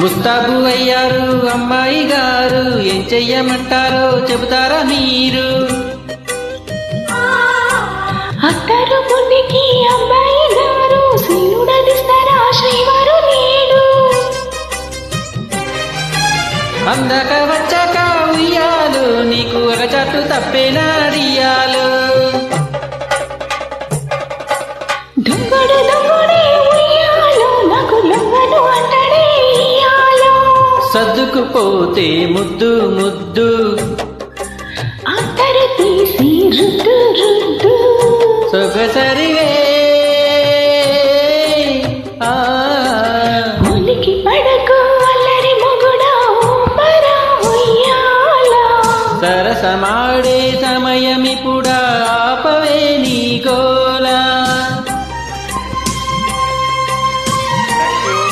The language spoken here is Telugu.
ముస్తాబు అయ్యారు అమ్మాయి గారు, ఏం చెయ్యమంటారో చెబుతారా మీరు? అత్తరు పుణ్యకి అమ్మాయి గారు, శ్రీనుడదిస్తారా శ్రీవారు నేడు. అందాక వచ్చాక ఉయ్యాలు, నీకు ఒక చట్టు తప్పేనా అడియాలు. దుంగుడు దుంగుడే ఉయ్యాలు, నాకు లొంగను అంటడే ఇయ్యాలు. సర్దుకుపోతే ముద్దు ముద్దు, అత్తరు తీసి రుద్దు రుద్దు. సొగసరివే